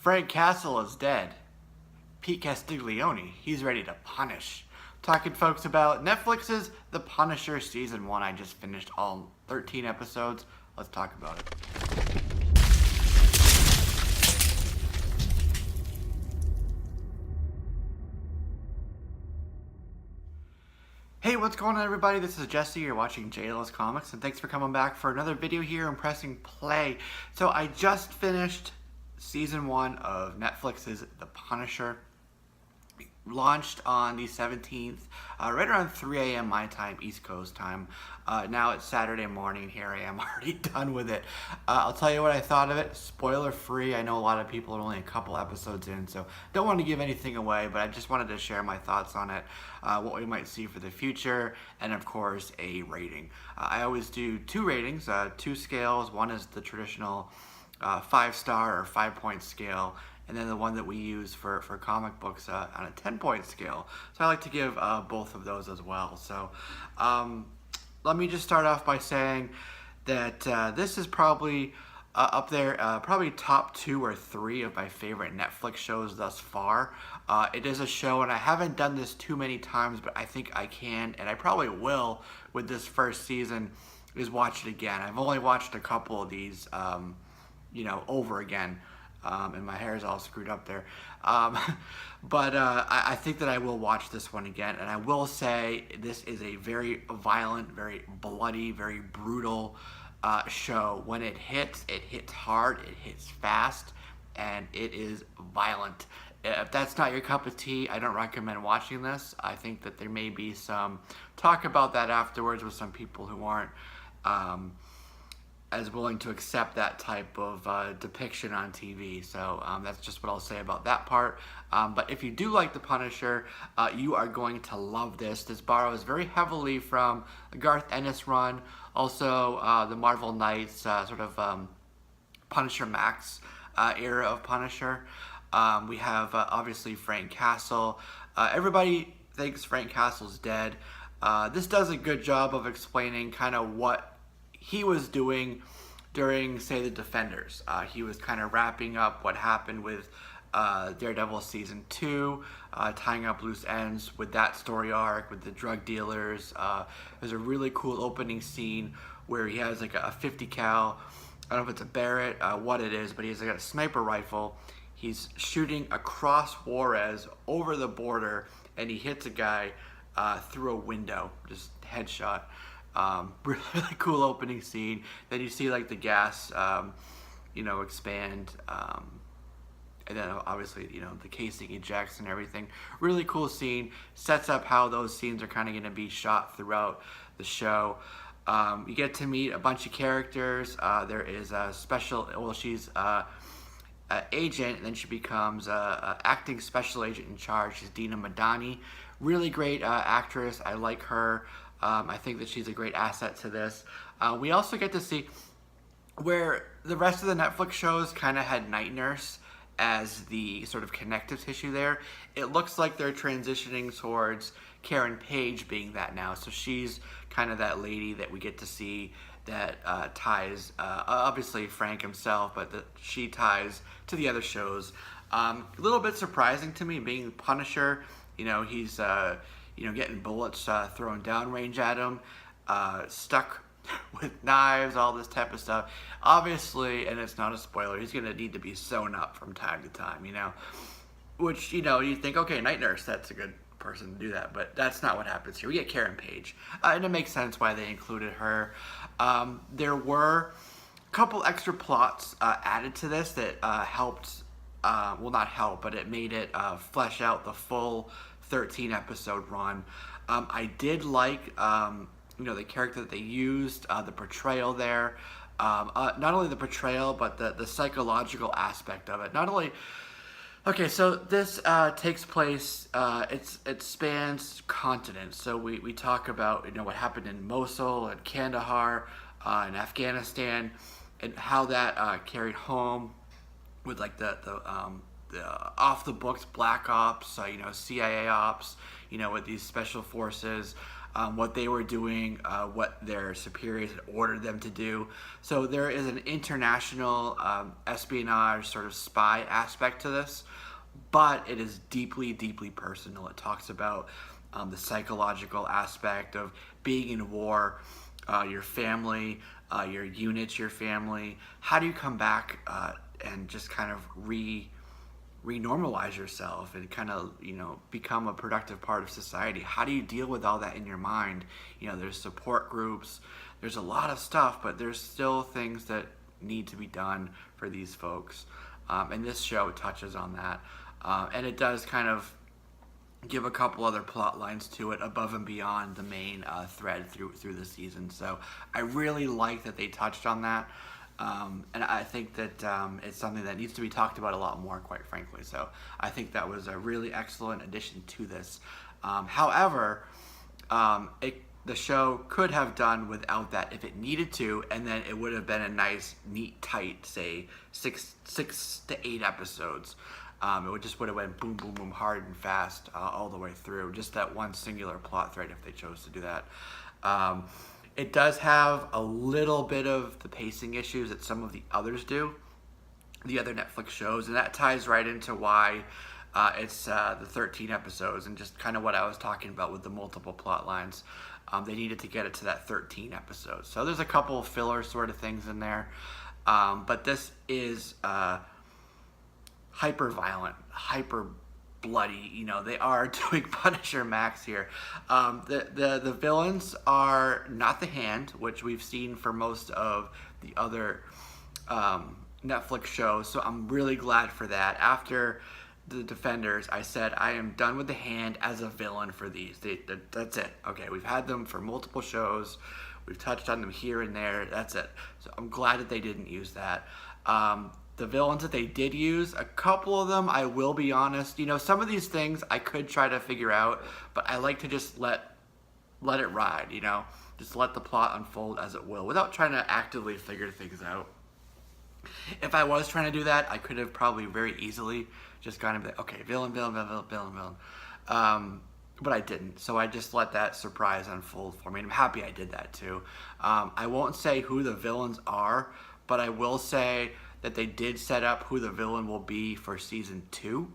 Frank Castle is dead. Pete Castiglione, he's ready to punish. Talking, folks, about Netflix's The Punisher Season 1. I just finished all 13 episodes. Let's talk about it. Hey, what's going on, everybody? This is Jesse. You're watching JLS Comics, and thanks for coming back for another video here and pressing play. So I just finished Season 1 of Netflix's The Punisher. Launched on the 17th, right around 3 a.m. my time, East Coast time. Now it's Saturday morning. Here I am already done with it. I'll tell you what I thought of it. Spoiler free. I know a lot of people are only a couple episodes in, so don't want to give anything away, but I just wanted to share my thoughts on it, what we might see for the future, and of course a rating. I always do two ratings, two scales. One is the traditional 5-star or 5-point scale, and then the one that we use for comic books on a 10-point scale. So I like to give both of those as well. So let me just start off by saying that this is probably up there, probably top 2 or 3 of my favorite Netflix shows thus far. It is a show, and I haven't done this too many times, but I think I can, and I probably will with this first season, is watch it again. I've only watched a couple of these, over again. And my hair is all screwed up there. But I think that I will watch this one again. And I will say this is a very violent, very bloody, very brutal show. When it hits hard, it hits fast, and it is violent. If that's not your cup of tea, I don't recommend watching this. I think that there may be some talk about that afterwards with some people who aren't as willing to accept that type of depiction on TV. So that's just what I'll say about that part. But if you do like The Punisher, you are going to love this. This borrows very heavily from the Garth Ennis run, also the Marvel Knights Punisher Max era of Punisher. We have obviously Frank Castle. Everybody thinks Frank Castle's dead. This does a good job of explaining kind of what he was doing during, say, the Defenders. He was kind of wrapping up what happened with Daredevil Season 2, tying up loose ends with that story arc, with the drug dealers. There's a really cool opening scene where he has like a 50 cal, I don't know if it's a Barrett, what it is, but he's got a sniper rifle. He's shooting across Juarez over the border, and he hits a guy through a window, just headshot. Really cool opening scene. Then you see like the gas, expand, and then obviously, the casing ejects and everything. Really cool scene. Sets up how those scenes are kind of going to be shot throughout the show. You get to meet a bunch of characters. There is a she's an agent, and then she becomes a acting special agent in charge. She's Dina Madani. Really great actress. I like her. I think that she's a great asset to this. We also get to see where the rest of the Netflix shows kind of had Night Nurse as the sort of connective tissue there. It looks like they're transitioning towards Karen Page being that now. So she's kind of that lady that we get to see that ties, obviously Frank himself, but that she ties to the other shows. A little bit surprising to me, being Punisher. He's getting bullets thrown downrange at him, stuck with knives, all this type of stuff. Obviously, and it's not a spoiler, he's going to need to be sewn up from time to time, Which, you think, okay, Night Nurse, that's a good person to do that, but that's not what happens here. We get Karen Page, and it makes sense why they included her. There were a couple extra plots added to this that helped, not help, but it made it flesh out the full 13 episode run. I did like the character that they used, the portrayal there, not only the portrayal but the psychological aspect of it. Not only, okay, so this takes place, it spans continents. So we talk about what happened in Mosul and Kandahar in Afghanistan, and how that carried home with like the off the books black ops, CIA ops, with these special forces. what they were doing, what their superiors had ordered them to do. So there is an international espionage sort of spy aspect to this, but it is deeply, deeply personal. It talks about the psychological aspect of being in war, your family, your units, your family. How do you come back and just kind of renormalize yourself and kind of become a productive part of society? How do you deal with all that in your mind? There's support groups, there's a lot of stuff, but there's still things that need to be done for these folks, and this show touches on that, and it does kind of give a couple other plot lines to it above and beyond the main thread through the season. So I really like that they touched on that. And I think that it's something that needs to be talked about a lot more, quite frankly. So I think that was a really excellent addition to this. However, the show could have done without that if it needed to, and then it would have been a nice, neat, tight, say, six to 8 episodes. It would have went boom, boom, boom, hard and fast all the way through. Just that one singular plot thread if they chose to do that. It does have a little bit of the pacing issues that some of the others do, the other Netflix shows, and that ties right into why it's the 13 episodes and just kind of what I was talking about with the multiple plot lines. They needed to get it to that 13 episodes. So there's a couple of filler sort of things in there, but this is hyper violent, hyper bloody. They are doing Punisher Max here. The villains are not the Hand, which we've seen for most of the other Netflix shows, so I'm really glad for that. After the Defenders, I said I am done with the Hand as a villain for these. That's it. Okay, we've had them for multiple shows. We've touched on them here and there. That's it. So I'm glad that they didn't use that. The villains that they did use, a couple of them, I will be honest, some of these things I could try to figure out, but I like to just let it ride, just let the plot unfold as it will, without trying to actively figure things out. If I was trying to do that, I could have probably very easily just gone and be like, okay, villain. But I didn't, so I just let that surprise unfold for me, and I'm happy I did that too. I won't say who the villains are, but I will say that they did set up who the villain will be for season 2.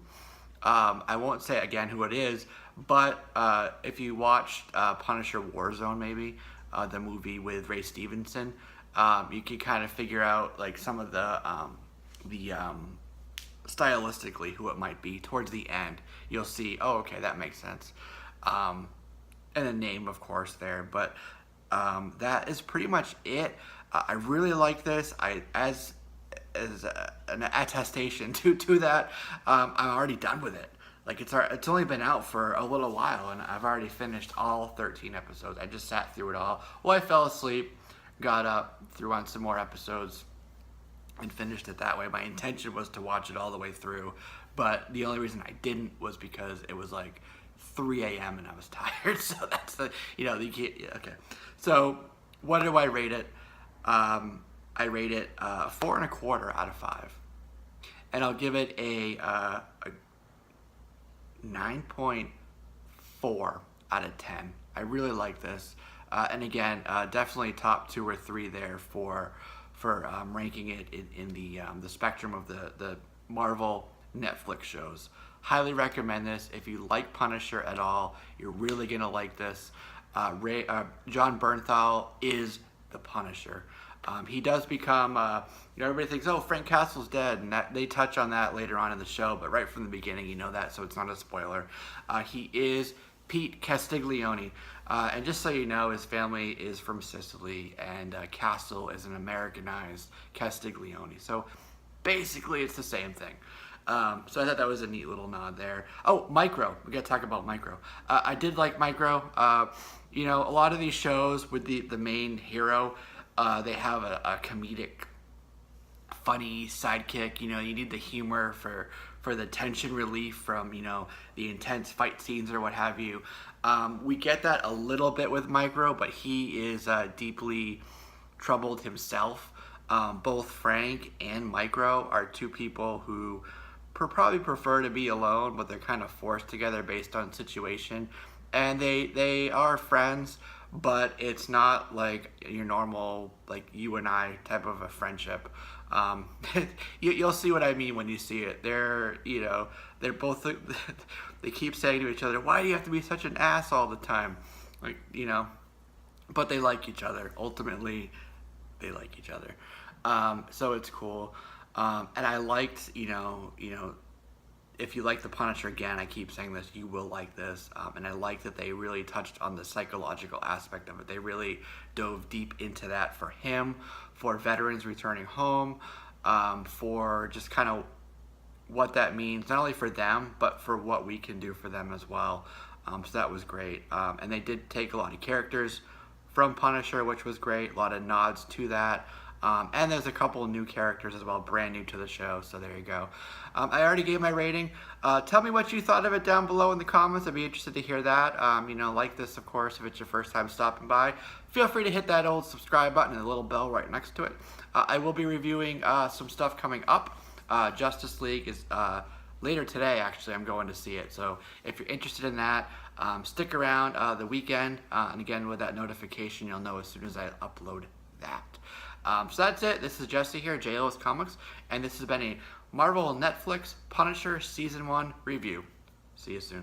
I won't say again who it is, but if you watched Punisher Warzone, maybe the movie with Ray Stevenson, you can kind of figure out like some of the stylistically who it might be. Towards the end, you'll see, oh, okay, that makes sense, and the name, of course, there. But that is pretty much it. I really like this. As an attestation to that, I'm already done with it. Like it's only been out for a little while, and I've already finished all 13 episodes. I just sat through it all. Well, I fell asleep, got up, threw on some more episodes, and finished it that way. My intention was to watch it all the way through, but the only reason I didn't was because it was like 3 a.m. and I was tired. So that's okay. So what do I rate it? I rate it 4.25 out of 5, and I'll give it a 9.4 out of 10. I really like this, and again, definitely top 2 or 3 there for ranking it in the spectrum of the Marvel Netflix shows. Highly recommend this. If you like Punisher at all, you're really gonna like this. Jon Bernthal is the Punisher. He does become, everybody thinks, oh, Frank Castle's dead, and that they touch on that later on in the show, but right from the beginning you know that, so it's not a spoiler. He is Pete Castiglione, and just so you know, his family is from Sicily, and Castle is an Americanized Castiglione, so basically it's the same thing. So I thought that was a neat little nod there. Oh, Micro. We gotta talk about Micro. I did like Micro. A lot of these shows with the main hero, they have a comedic, funny sidekick. You need the humor for the tension relief from the intense fight scenes or what have you. We get that a little bit with Micro, but he is deeply troubled himself. Both Frank and Micro are two people who probably prefer to be alone, but they're kind of forced together based on situation. and they are friends, but it's not like your normal like you and I type of a friendship. Um, you'll see what I mean when you see it. They're both they keep saying to each other, "Why do you have to be such an ass all the time?" Like but they like each other. Ultimately, they like each other. So it's cool. And I liked, if you like The Punisher, again, I keep saying this, you will like this. And I like that they really touched on the psychological aspect of it. They really dove deep into that for him, for veterans returning home, for just kind of what that means, not only for them, but for what we can do for them as well. So that was great. And they did take a lot of characters from Punisher, which was great. A lot of nods to that. And there's a couple of new characters as well, brand new to the show, so there you go. I already gave my rating. Tell me what you thought of it down below in the comments. I'd be interested to hear that. Like this, of course, if it's your first time stopping by. Feel free to hit that old subscribe button and the little bell right next to it. I will be reviewing some stuff coming up. Justice League is later today, actually. I'm going to see it. So if you're interested in that, stick around the weekend. And again, with that notification, you'll know as soon as I upload that. So that's it. This is Jesse here, JLS Comics, and this has been a Marvel Netflix Punisher Season 1 review. See you soon.